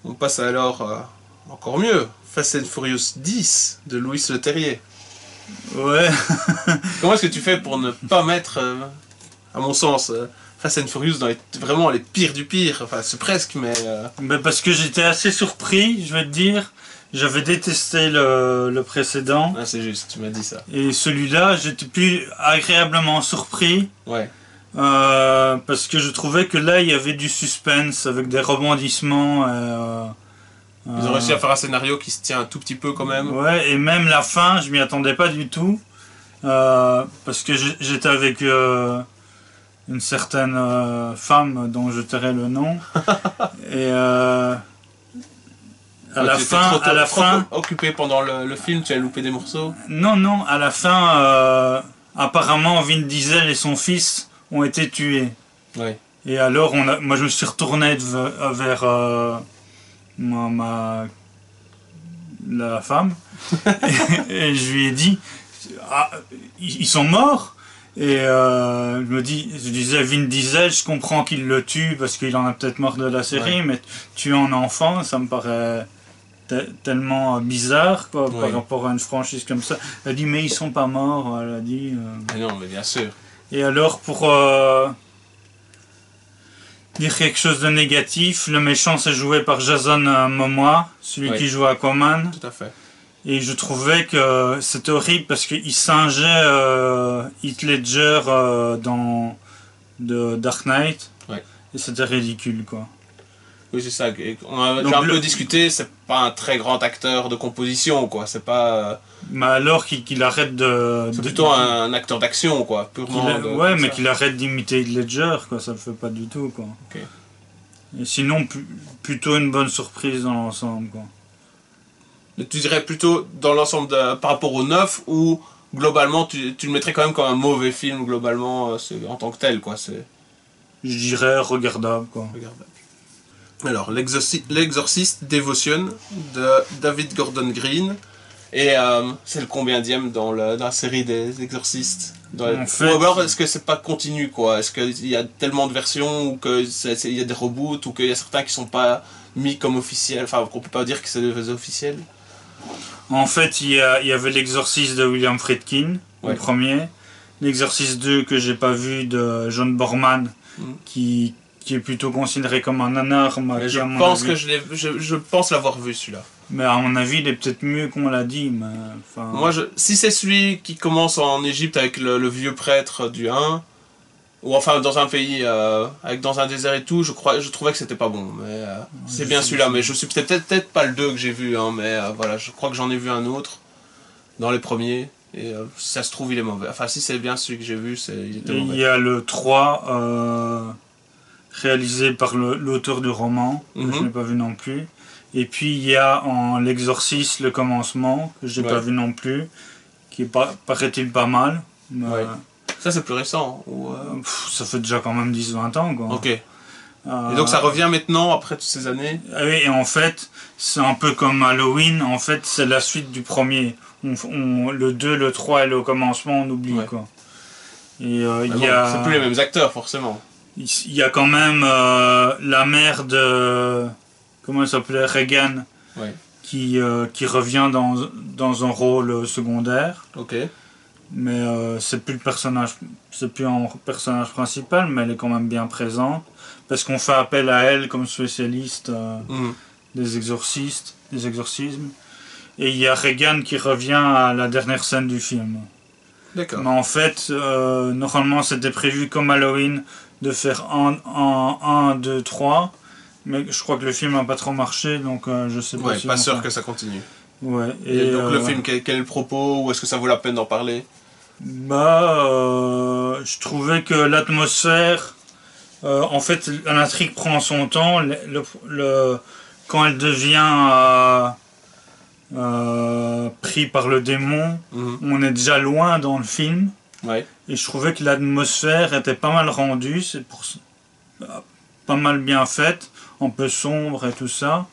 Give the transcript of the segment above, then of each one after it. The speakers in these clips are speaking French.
On passe alors encore mieux. Fast and Furious 10 de Louis Leterrier. Ouais. Comment est-ce que tu fais pour ne pas mettre, à mon sens, Fast and Furious dans vraiment les pires du pire? Enfin, c'est presque, mais... Ben parce que j'étais assez surpris, je vais te dire. J'avais détesté le précédent. Ah, c'est juste, tu m'as dit ça. Et celui-là, j'étais plus agréablement surpris. Ouais. Parce que je trouvais que là, il y avait du suspense avec des rebondissements. Ils ont réussi à faire un scénario qui se tient un tout petit peu quand même. Ouais, et même la fin, je m'y attendais pas du tout. Parce que j'étais avec une certaine femme dont je tairai le nom. Et à la fin, occupé pendant le film, tu as loupé des morceaux. Non, à la fin, apparemment Vin Diesel et son fils ont été tués. Ouais. Et alors, moi je me suis retourné vers la femme et je lui ai dit, ah, ils sont morts. Et je disais Vin Diesel, je comprends qu'il le tue parce qu'il en a peut-être mort de la série, mais tuer un enfant, ça me paraît tellement bizarre quoi, par rapport à une franchise comme ça. Elle a dit mais ils sont pas morts, elle a dit. Mais non, mais bien sûr. Et alors pour dire quelque chose de négatif, le méchant c'est joué par Jason Momoa, celui qui joue Aquaman. Tout à fait. Et je trouvais que c'était horrible parce qu'il singeait Heath Ledger dans Dark Knight. Ouais. Et c'était ridicule quoi. Oui, c'est ça. On a déjà un peu discuté, c'est pas un très grand acteur de composition, quoi. C'est pas... Mais alors qu'il arrête de... C'est plutôt un acteur d'action, quoi. Purement ouais, mais qu'il arrête d'imiter Heath Ledger, quoi. Ça le fait pas du tout, quoi. Okay. Et sinon, plutôt une bonne surprise dans l'ensemble, quoi. Mais tu dirais plutôt dans l'ensemble par rapport au 9 ou globalement tu le mettrais quand même comme un mauvais film, globalement, en tant que tel, quoi. Je dirais regardable, quoi. Regardable. Alors, L'Exorciste Devotion de David Gordon Green. Et c'est le combienième dans la série des Exorcistes? En fait, ou alors est-ce que c'est pas continu, quoi? Est-ce qu'il y a tellement de versions ou qu'il y a des reboots ou qu'il y a certains qui sont pas mis comme officiels? Enfin, qu'on peut pas dire que c'est des officiels. En fait, il y avait l'Exorciste de William Friedkin, le premier. L'Exorciste 2 que j'ai pas vu de John Borman, qui est plutôt considéré comme un nanar. Je pense l'avoir vu celui-là. Mais à mon avis, il est peut-être mieux qu'on l'a dit. Mais, enfin... Moi, si c'est celui qui commence en Égypte avec le vieux prêtre du 1, ou enfin dans un pays, dans un désert et tout, je trouvais que c'était pas bon. Mais c'est bien celui-là. Mais je suis peut-être pas le 2 que j'ai vu, hein, mais voilà, je crois que j'en ai vu un autre dans les premiers. Et si ça se trouve, il est mauvais. Enfin, si c'est bien celui que j'ai vu, il était mauvais. Il y a le 3, réalisé par l'auteur du roman, que je n'ai pas vu non plus. Et puis il y a en L'Exorciste, le commencement, que je n'ai pas vu non plus, qui paraît-il pas mal. Mais, ça c'est plus récent ça fait déjà quand même 10-20 ans, quoi. Ok. Et donc ça revient maintenant, après toutes ces années? Oui, et en fait, c'est un peu comme Halloween, en fait c'est la suite du premier. Le 2, le 3 et le commencement, on oublie, quoi. Et c'est plus les mêmes acteurs, forcément. Il y a quand même la mère de... Comment elle s'appelait, Regan, qui revient dans un rôle secondaire. Ok. Mais c'est plus un personnage principal, mais elle est quand même bien présente. Parce qu'on fait appel à elle comme spécialiste des exorcismes. Et il y a Regan qui revient à la dernière scène du film. D'accord. Mais en fait, normalement c'était prévu comme Halloween de faire 1, 2, 3. Mais je crois que le film n'a pas trop marché, donc je sais pas. Ouais, pas sûr que ça continue. Ouais. Et donc le film, quel est le propos, ou est-ce que ça vaut la peine d'en parler? Je trouvais que l'atmosphère, en fait, l'intrigue prend son temps. Quand elle devient pris par le démon, on est déjà loin dans le film. Ouais. Et je trouvais que l'atmosphère était pas mal rendue, c'est pour pas mal bien faite, un peu sombre et tout ça.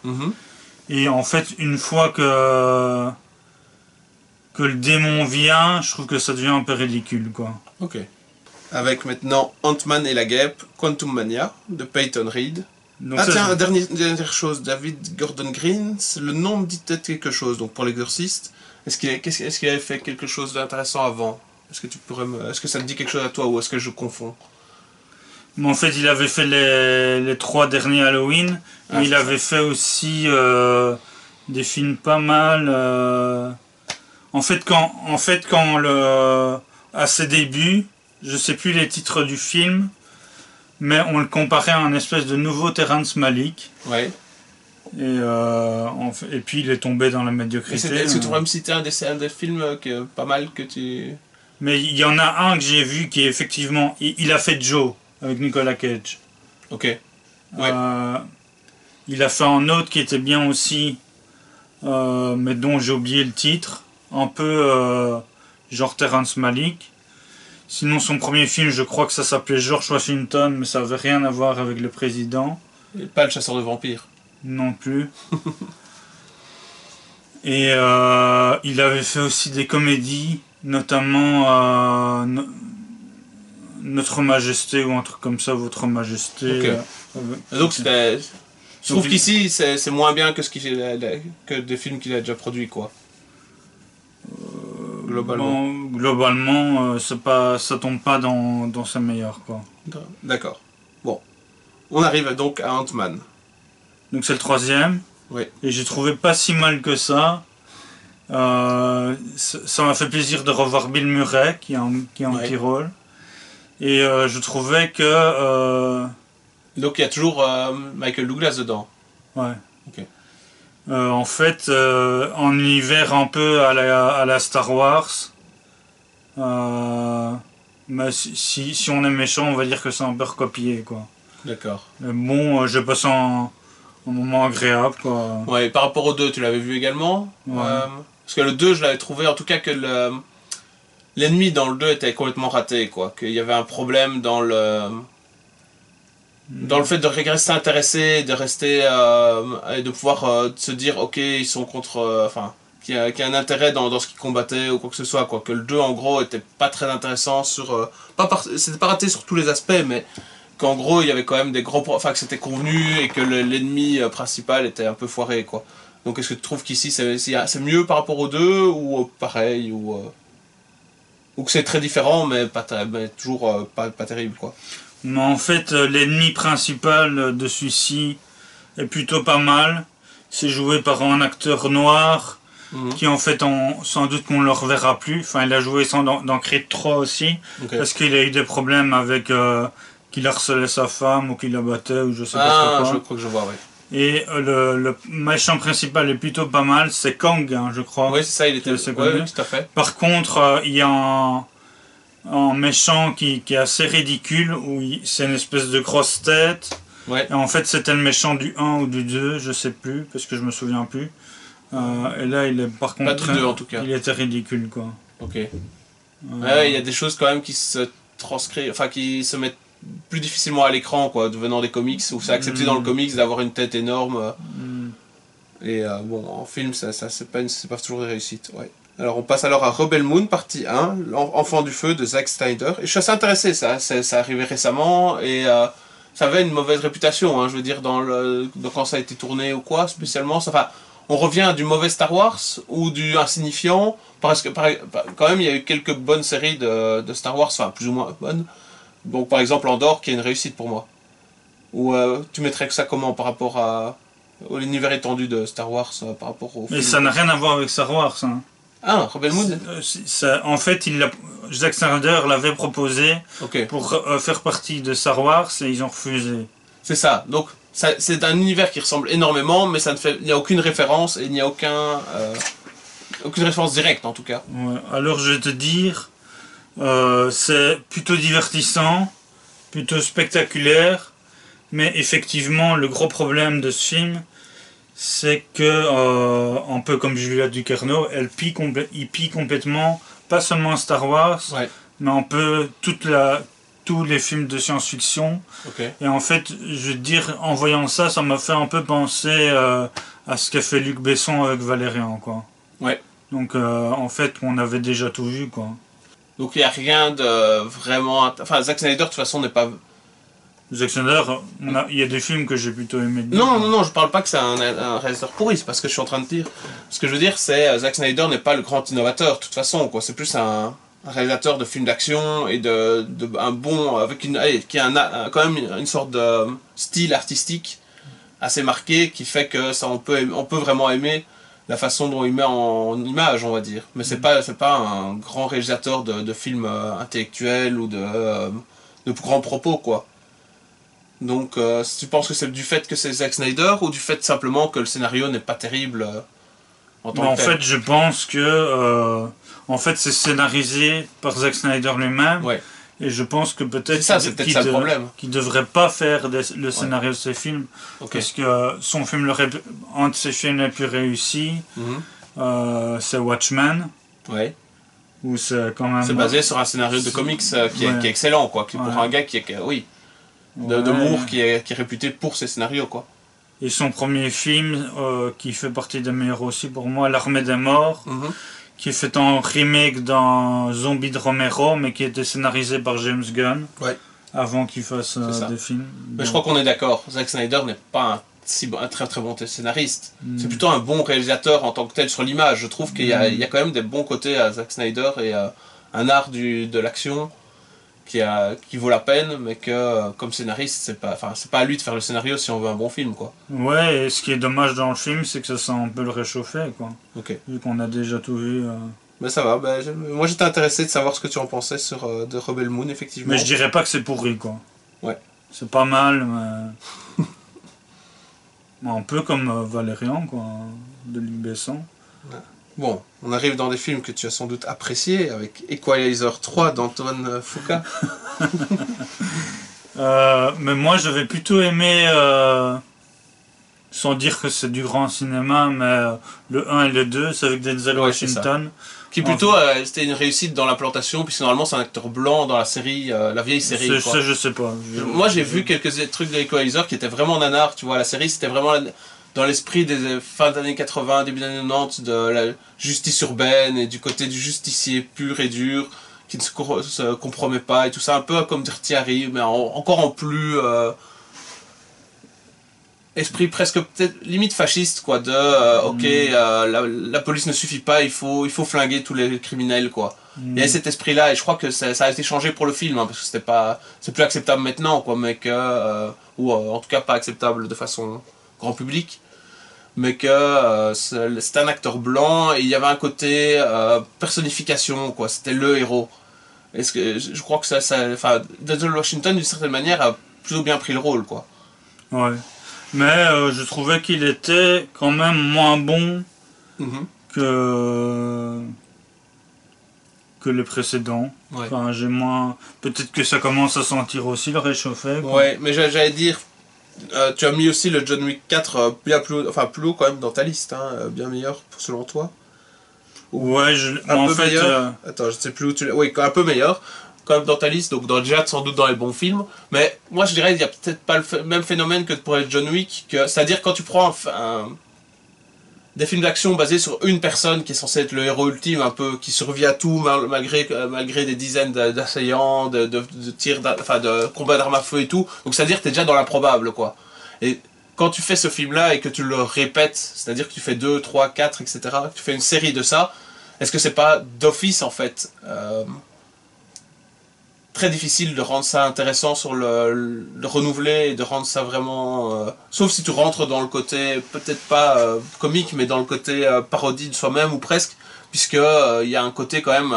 Et en fait, une fois que le démon vient, je trouve que ça devient un peu ridicule, quoi. Ok. Avec maintenant Ant-Man et la guêpe, Quantum Mania, de Peyton Reed. Donc ah ça, tiens, dernière chose, David Gordon Green, le nom me dit peut-être quelque chose, donc pour l'exorciste. Est-ce qu'il avait fait quelque chose d'intéressant avant? Est-ce que ça te dit quelque chose à toi ou est-ce que je confonds? mais en fait, il avait fait les 3 derniers Halloween. Ah, Et il avait fait aussi des films pas mal. En fait, à ses débuts, je sais plus les titres du film, mais on le comparait à un espèce de nouveau Terrence Malick. Ouais. Et puis il est tombé dans la médiocrité. Est-ce que tu pourrais me citer un des films pas mal que tu... Mais il y en a un que j'ai vu qui est effectivement... Il a fait Joe avec Nicolas Cage. Ok. Ouais. Il a fait un autre qui était bien aussi, mais dont j'ai oublié le titre. Un peu genre Terrence Malick. Sinon son premier film, je crois que ça s'appelait George Washington, mais ça n'avait rien à voir avec le président. Et pas le chasseur de vampires. Non plus. Et il avait fait aussi des comédies, notamment Notre Majesté ou un truc comme ça, Votre Majesté. Okay. Donc c'était... Je trouve qu'ici c'est moins bien que que des films qu'il a déjà produits, quoi. Globalement. Bon, globalement, ça tombe pas dans ses meilleurs, quoi. D'accord. Bon. On arrive donc à Ant-Man. Donc c'est le 3e. Oui. Et j'ai trouvé pas si mal que ça. Ça m'a fait plaisir de revoir Bill Murray, qui a un petit rôle. Et je trouvais que... Donc il y a toujours Michael Douglas dedans. Ouais. Ok. En fait, en univers un peu à la Star Wars, mais si on est méchant, on va dire que c'est un peu recopié, quoi. D'accord. Mais bon, j'ai passé un moment agréable, quoi. Ouais, par rapport au 2, tu l'avais vu également? Ouais. Parce que le 2, je l'avais trouvé, en tout cas, que l'ennemi dans le 2 était complètement raté, quoi. Qu'il y avait un problème dans le fait de rester intéressé, de rester et de pouvoir se dire ok ils sont contre, enfin qu'il y a un intérêt dans ce qu'ils combattaient ou quoi que ce soit, quoi. Que le 2 en gros était pas très intéressant sur c'était pas raté sur tous les aspects, mais qu'en gros il y avait quand même des gros enfin que c'était convenu et que l'ennemi principal était un peu foiré, quoi. Donc est-ce que tu trouves qu'ici c'est mieux par rapport aux 2 ou pareil ou que c'est très différent mais toujours pas terrible, quoi? Mais en fait, l'ennemi principal de celui-ci est plutôt pas mal. C'est joué par un acteur noir qui en fait, sans doute qu'on ne le reverra plus. Enfin, il a joué dans Creed 3 aussi, parce qu'il a eu des problèmes avec qu'il harcelait sa femme ou qu'il la battait ou je sais pas quoi. Je crois que je vois, oui. Et le méchant principal est plutôt pas mal, c'est Kang, hein, je crois. Oui, c'est ça, il était oui, tout à fait. Par contre, il y a un méchant qui est assez ridicule, où c'est une espèce de grosse tête. Ouais. Et en fait, c'était le méchant du 1 ou du 2, je sais plus, parce que je me souviens plus. Et là, il est par contre. Pas du 2 en tout cas. Il était ridicule, quoi. Ok. Ouais, il y a des choses quand même qui se transcrivent, enfin qui se mettent plus difficilement à l'écran, quoi, devenant des comics, où c'est accepté dans le comics d'avoir une tête énorme. Et bon, en film, c'est pas toujours des réussites. Ouais. Alors on passe alors à Rebel Moon, partie 1, Enfant du Feu de Zack Snyder. Et je suis assez intéressé, ça arrivé récemment, et ça avait une mauvaise réputation, hein, je veux dire, quand ça a été tourné ou quoi, spécialement. Enfin, on revient du mauvais Star Wars ou du insignifiant, parce que quand même il y a eu quelques bonnes séries de Star Wars, enfin plus ou moins bonnes. Donc par exemple Andor, qui est une réussite pour moi. Ou tu mettrais que ça comment par rapport à l'univers étendu de Star Wars, par rapport au Mais film, ça n'a rien à voir avec Star Wars, hein. Ah, Rebel Moon. En fait, Zack Snyder l'avait proposé pour faire partie de Star Wars et ils ont refusé. C'est ça. Donc, c'est un univers qui ressemble énormément, mais il n'y a aucune référence et il n'y a aucune référence directe en tout cas. Ouais. Alors, je vais te dire, c'est plutôt divertissant, plutôt spectaculaire, mais effectivement, le gros problème de ce film, c'est que, un peu comme Julia Ducournau, il pille complètement, pas seulement Star Wars, mais un peu tous les films de science-fiction. Et en fait, je veux dire, en voyant ça, ça m'a fait un peu penser à ce qu'a fait Luc Besson avec Valérian, quoi. Ouais. Donc, en fait, on avait déjà tout vu, quoi. Donc, il n'y a rien de vraiment... Enfin, Zack Snyder, de toute façon, n'est pas... Zack Snyder, il y a des films que j'ai plutôt aimés. Non, je parle pas que c'est un réalisateur pourri, c'est pas ce que je suis en train de dire. Ce que je veux dire, c'est Zack Snyder n'est pas le grand innovateur, de toute façon, quoi. C'est plus un réalisateur de films d'action et un bon, avec qui a quand même une sorte de style artistique assez marqué qui fait que ça, on peut vraiment aimer la façon dont il met en image, on va dire. Mais c'est pas un grand réalisateur de films intellectuels ou de grands propos, quoi. Donc, tu penses que c'est du fait que c'est Zack Snyder ou du fait simplement que le scénario n'est pas terrible en tant que tel? En fait, je pense que en fait, c'est scénarisé par Zack Snyder lui-même. Ouais. Et je pense que peut-être qu'il devrait pas faire le scénario de ses films. Okay. Parce que un de ses films les plus réussis, c'est Watchmen. Ouais. Où c'est quand même. C'est basé sur un scénario de comics qui est excellent, quoi. Pour un gars qui est. Oui. De Moore qui est réputé pour ses scénarios, quoi. Et son premier film, qui fait partie des meilleurs aussi pour moi, L'Armée des Morts, qui est fait en remake dans Zombie de Romero, mais qui a été scénarisé par James Gunn, avant qu'il fasse des films. Mais je crois qu'on est d'accord, Zack Snyder n'est pas un très très bon scénariste. C'est plutôt un bon réalisateur en tant que tel sur l'image. Je trouve qu'il y a quand même des bons côtés à Zack Snyder et un art de l'action qui vaut la peine, mais que comme scénariste, c'est pas à lui de faire le scénario si on veut un bon film, quoi. Ouais, et ce qui est dommage dans le film, c'est que ça sent un peu le réchauffer, quoi. Ok. Vu qu'on a déjà tout vu. Mais ça va, moi j'étais intéressé de savoir ce que tu en pensais sur de Rebel Moon, effectivement. Mais je dirais pas que c'est pourri, quoi. Ouais. C'est pas mal, mais... un peu comme Valérian, quoi, de Luc Besson. Ouais. Bon, on arrive dans des films que tu as sans doute appréciés, avec Equalizer 3 d'Antoine Fuqua. Mais moi j'avais plutôt aimé, sans dire que c'est du grand cinéma, mais le 1 et le 2, c'est avec Denzel Washington. Qui plutôt, c'était une réussite dans l'implantation, puisque normalement c'est un acteur blanc dans la série, la vieille série. Ça je sais pas. Moi j'ai vu quelques trucs de Equalizer qui étaient vraiment nanar, tu vois, la série c'était vraiment dans l'esprit des fins d'années 80, début d'années 90, de la justice urbaine et du côté du justicier pur et dur, qui ne se compromet pas et tout ça, un peu comme Dirty Harry, mais encore en plus esprit presque peut-être limite fasciste, quoi, la police ne suffit pas, il faut flinguer tous les criminels, quoi. Il y a cet esprit-là, et je crois que ça a été changé pour le film, hein, parce que c'est plus acceptable maintenant, quoi, mais ou en tout cas pas acceptable de façon grand public, mais que c'était un acteur blanc et il y avait un côté personnification, quoi, c'était le héros. Est-ce que je crois que Denzel Washington d'une certaine manière a plutôt bien pris le rôle, quoi. Ouais, mais je trouvais qu'il était quand même moins bon que les précédents. Ouais. Enfin, j'ai moins. Peut-être que ça commence à sentir aussi le réchauffé, quoi. Ouais, mais j'allais dire. Tu as mis aussi le John Wick 4 bien plus haut quand même dans ta liste, hein, bien meilleur selon toi. Ouais, un peu meilleur. Attends, je sais plus où tu l'as. Oui, un peu meilleur quand même dans ta liste, donc déjà sans doute dans les bons films. Mais moi je dirais qu'il n'y a peut-être pas le même phénomène que pour les John Wick, c'est-à-dire quand tu prends des films d'action basés sur une personne qui est censée être le héros ultime, un peu qui survit à tout malgré des dizaines d'assaillants, de tirs, de combats d'armes à feu et tout. Donc c'est-à-dire que t'es déjà dans l'improbable, quoi. Et quand tu fais ce film-là et que tu le répètes, c'est-à-dire que tu fais 2, 3, 4, etc., tu fais une série de ça, est-ce que c'est pas d'office, en fait, très difficile de rendre ça intéressant sur le renouveler et de rendre ça vraiment... sauf si tu rentres dans le côté, peut-être pas comique, mais dans le côté parodie de soi-même ou presque, puisque il y a un côté quand même...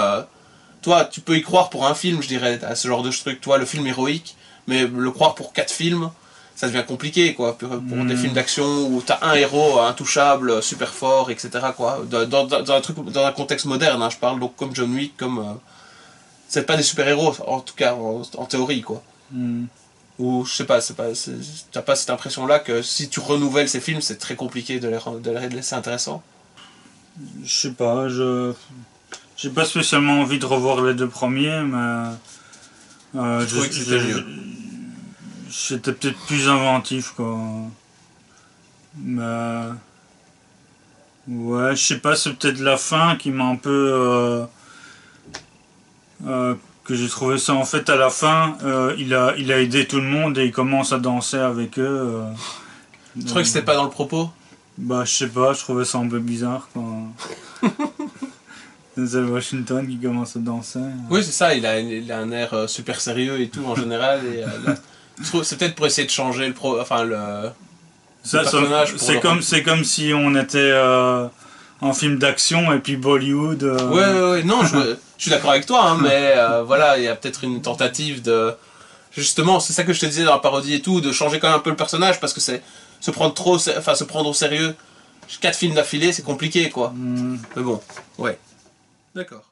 toi, tu peux y croire pour un film, je dirais, à ce genre de truc, toi, le film héroïque, mais le croire pour 4 films, ça devient compliqué, quoi, pour des films d'action où t'as un héros intouchable, super fort, etc., quoi, dans un contexte moderne, hein, je parle, donc comme John Wick, comme... c'est pas des super-héros, en tout cas, en théorie, quoi. Ou, je sais pas, t'as pas cette impression-là que si tu renouvelles ces films, c'est très compliqué de les laisser intéressants? Je sais pas, j'ai pas spécialement envie de revoir les 2 premiers, mais... je trouvais que c'était mieux. J'étais peut-être plus inventif, quoi. Mais... ouais, je sais pas, c'est peut-être la fin qui m'a un peu... que j'ai trouvé ça en fait à la fin, il a aidé tout le monde et il commence à danser avec eux. Tu trouvais que c'était pas dans le propos? Bah je sais pas, je trouvais ça un peu bizarre quand Denzel Washington qui commence à danser. Oui c'est ça, il a un air super sérieux et tout en général. Et, là, c'est peut-être pour essayer de changer le personnage. C'est comme si on était en film d'action et puis Bollywood. Ouais, non, je suis d'accord avec toi, hein, mais voilà, il y a peut-être une tentative de... Justement, c'est ça que je te disais dans la parodie et tout, de changer quand même un peu le personnage, parce que c'est se prendre au sérieux. 4 films d'affilée, c'est compliqué, quoi. Mais bon, ouais. D'accord.